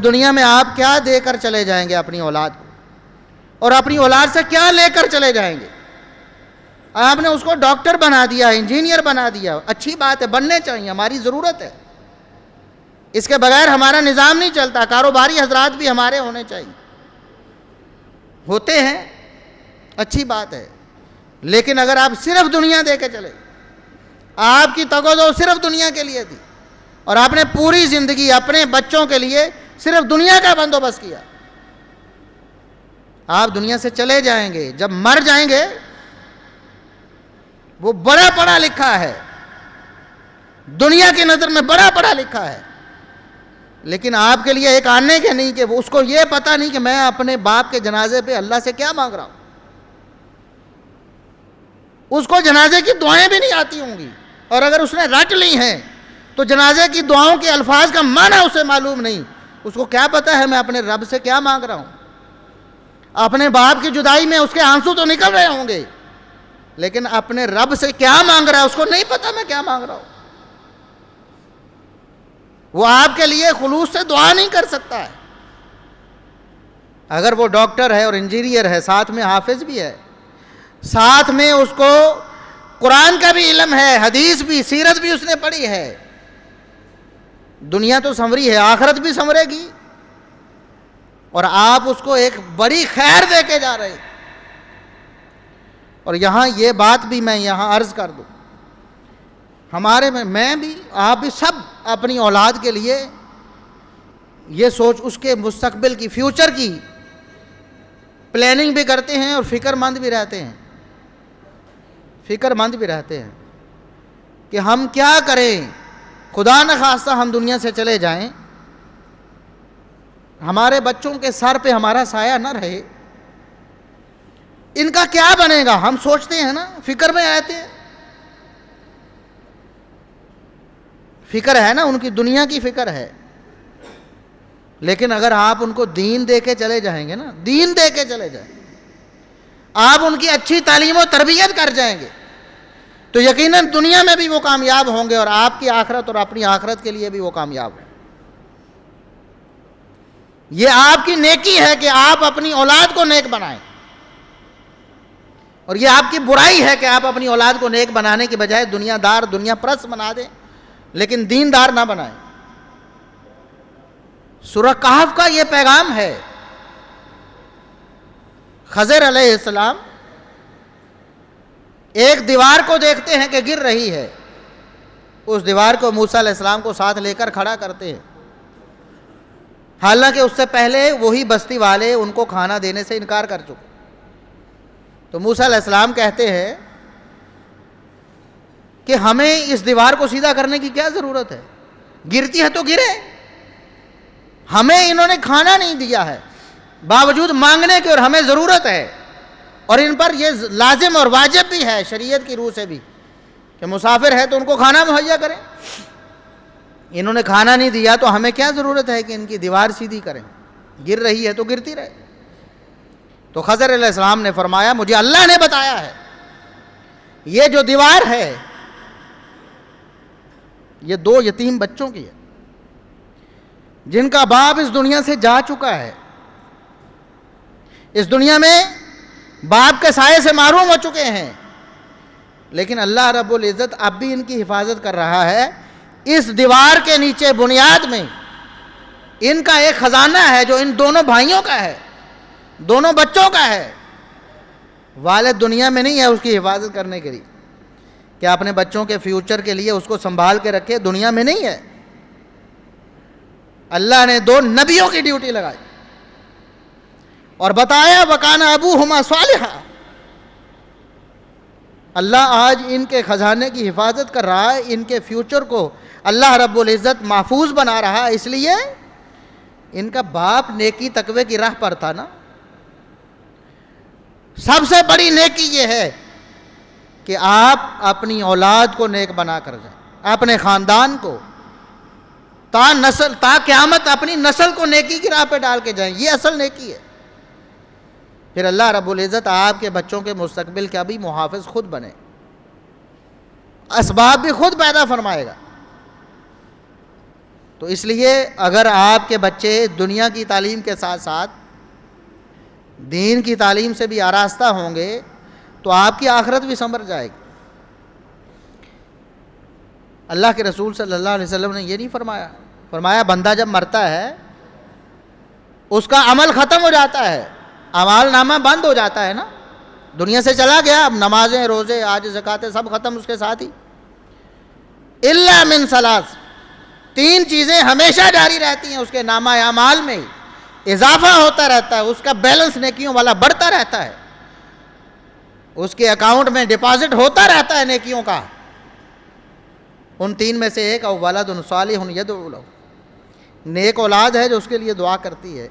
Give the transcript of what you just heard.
دنیا میں آپ کیا دے کر چلے جائیں گے اپنی اولاد کو، اور اپنی اولاد سے کیا لے کر چلے جائیں گے؟ آپ نے اس کو ڈاکٹر بنا دیا، انجینئر بنا دیا، اچھی بات ہے، بننے چاہیے، ہماری ضرورت ہے، اس کے بغیر ہمارا نظام نہیں چلتا۔ کاروباری حضرات بھی ہمارے ہونے چاہیے، ہوتے ہیں، اچھی بات ہے، لیکن اگر آپ صرف دنیا دے کے چلے، آپ کی توجہ صرف دنیا کے لیے تھی اور آپ نے پوری زندگی اپنے بچوں کے لیے صرف دنیا کا بندوبست کیا، آپ دنیا سے چلے جائیں گے، جب مر جائیں گے، وہ بڑا پڑھا لکھا ہے، دنیا کی نظر میں بڑا پڑھا لکھا ہے، لیکن آپ کے لیے ایک آنے کے نہیں کہ اس کو یہ پتہ نہیں کہ میں اپنے باپ کے جنازے پہ اللہ سے کیا مانگ رہا ہوں، اس کو جنازے کی دعائیں بھی نہیں آتی ہوں گی، اور اگر اس نے رٹ لی ہیں تو جنازے کی دعاؤں کے الفاظ کا معنی اسے معلوم نہیں، اس کو کیا پتہ ہے میں اپنے رب سے کیا مانگ رہا ہوں۔ اپنے باپ کی جدائی میں اس کے آنسو تو نکل رہے ہوں گے، لیکن اپنے رب سے کیا مانگ رہا ہے اس کو نہیں پتہ میں کیا مانگ رہا ہوں۔ وہ آپ کے لیے خلوص سے دعا نہیں کر سکتا ہے۔ اگر وہ ڈاکٹر ہے اور انجینئر ہے، ساتھ میں حافظ بھی ہے، ساتھ میں اس کو قرآن کا بھی علم ہے، حدیث بھی، سیرت بھی اس نے پڑھی ہے، دنیا تو سنوری ہے، آخرت بھی سنورے گی، اور آپ اس کو ایک بڑی خیر دے کے جا رہے ہیں۔ اور یہاں یہ بات بھی میں یہاں عرض کر دوں، ہمارے میں بھی، آپ بھی، سب اپنی اولاد کے لیے یہ سوچ، اس کے مستقبل کی، فیوچر کی پلاننگ بھی کرتے ہیں اور فکر مند بھی رہتے ہیں، کہ ہم کیا کریں، خدا نخواستہ ہم دنیا سے چلے جائیں، ہمارے بچوں کے سر پہ ہمارا سایہ نہ رہے، ان کا کیا بنے گا؟ ہم سوچتے ہیں نا، فکر میں رہتے ہیں، فکر ہے نا، ان کی دنیا کی فکر ہے، لیکن اگر آپ ان کو دین دے کے چلے جائیں گے نا، دین دے کے چلے جائیں، آپ ان کی اچھی تعلیم و تربیت کر جائیں گے، تو یقیناً دنیا میں بھی وہ کامیاب ہوں گے، اور آپ کی آخرت اور اپنی آخرت کے لیے بھی وہ کامیاب ہوں۔ یہ آپ کی نیکی ہے کہ آپ اپنی اولاد کو نیک بنائیں، اور یہ آپ کی برائی ہے کہ آپ اپنی اولاد کو نیک بنانے کے بجائے دنیا دار، دنیا پرست بنا دیں، لیکن دیندار نہ بنائیں۔ سورہ کہف کا یہ پیغام ہے۔ خضر علیہ السلام ایک دیوار کو دیکھتے ہیں کہ گر رہی ہے، اس دیوار کو موسیٰ علیہ السلام کو ساتھ لے کر کھڑا کرتے ہیں، حالانکہ اس سے پہلے وہی بستی والے ان کو کھانا دینے سے انکار کر چکے۔ تو موسیٰ علیہ السلام کہتے ہیں کہ ہمیں اس دیوار کو سیدھا کرنے کی کیا ضرورت ہے، گرتی ہے تو گرے، ہمیں انہوں نے کھانا نہیں دیا ہے باوجود مانگنے کے، اور ہمیں ضرورت ہے، اور ان پر یہ لازم اور واجب بھی ہے شریعت کی روح سے بھی کہ مسافر ہے تو ان کو کھانا مہیا کریں، انہوں نے کھانا نہیں دیا تو ہمیں کیا ضرورت ہے کہ ان کی دیوار سیدھی کریں، گر رہی ہے تو گرتی رہے۔ تو خضر علیہ السلام نے فرمایا مجھے اللہ نے بتایا ہے یہ جو دیوار ہے یہ 2 یتیم بچوں کی ہے جن کا باپ اس دنیا سے جا چکا ہے، اس دنیا میں باپ کے سائے سے محروم ہو چکے ہیں، لیکن اللہ رب العزت اب بھی ان کی حفاظت کر رہا ہے۔ اس دیوار کے نیچے بنیاد میں ان کا ایک خزانہ ہے جو ان دونوں بھائیوں کا ہے، دونوں بچوں کا ہے، والد دنیا میں نہیں ہے اس کی حفاظت کرنے کے لیے کہ اپنے بچوں کے فیوچر کے لیے اس کو سنبھال کے رکھے، دنیا میں نہیں ہے۔ اللہ نے 2 نبیوں کی ڈیوٹی لگائی اور بتایا وَكَانَ أَبُوهُمَا صَالِحًا۔ اللہ آج ان کے خزانے کی حفاظت کر رہا ہے، ان کے فیوچر کو اللہ رب العزت محفوظ بنا رہا ہے، اس لیے ان کا باپ نیکی تقوی کی راہ پر تھا نا۔ سب سے بڑی نیکی یہ ہے کہ آپ اپنی اولاد کو نیک بنا کر جائیں، اپنے خاندان کو تا قیامت اپنی نسل کو نیکی کی راہ پہ ڈال کے جائیں، یہ اصل نیکی ہے۔ پھر اللہ رب العزت آپ کے بچوں کے مستقبل کا بھی محافظ خود بنے، اسباب بھی خود پیدا فرمائے گا۔ تو اس لیے اگر آپ کے بچے دنیا کی تعلیم کے ساتھ ساتھ دین کی تعلیم سے بھی آراستہ ہوں گے تو آپ کی آخرت بھی سنور جائے گی۔ اللہ کے رسول صلی اللہ علیہ وسلم نے یہ نہیں فرمایا؟ فرمایا بندہ جب مرتا ہے اس کا عمل ختم ہو جاتا ہے، اعمال نامہ بند ہو جاتا ہے نا، دنیا سے چلا گیا، اب نمازیں روزے حج زکاتیں سب ختم اس کے ساتھ ہی۔ الا من ثلاث، 3 چیزیں ہمیشہ جاری رہتی ہیں اس کے نامہ اعمال میں، اضافہ ہوتا رہتا ہے، اس کا بیلنس نیکیوں والا بڑھتا رہتا ہے، اس کے اکاؤنٹ میں ڈپازٹ ہوتا رہتا ہے نیکیوں کا۔ ان 3 میں سے ایک او ولد صالح یدعو لہ، نیک اولاد ہے جو اس کے لیے دعا کرتی ہے۔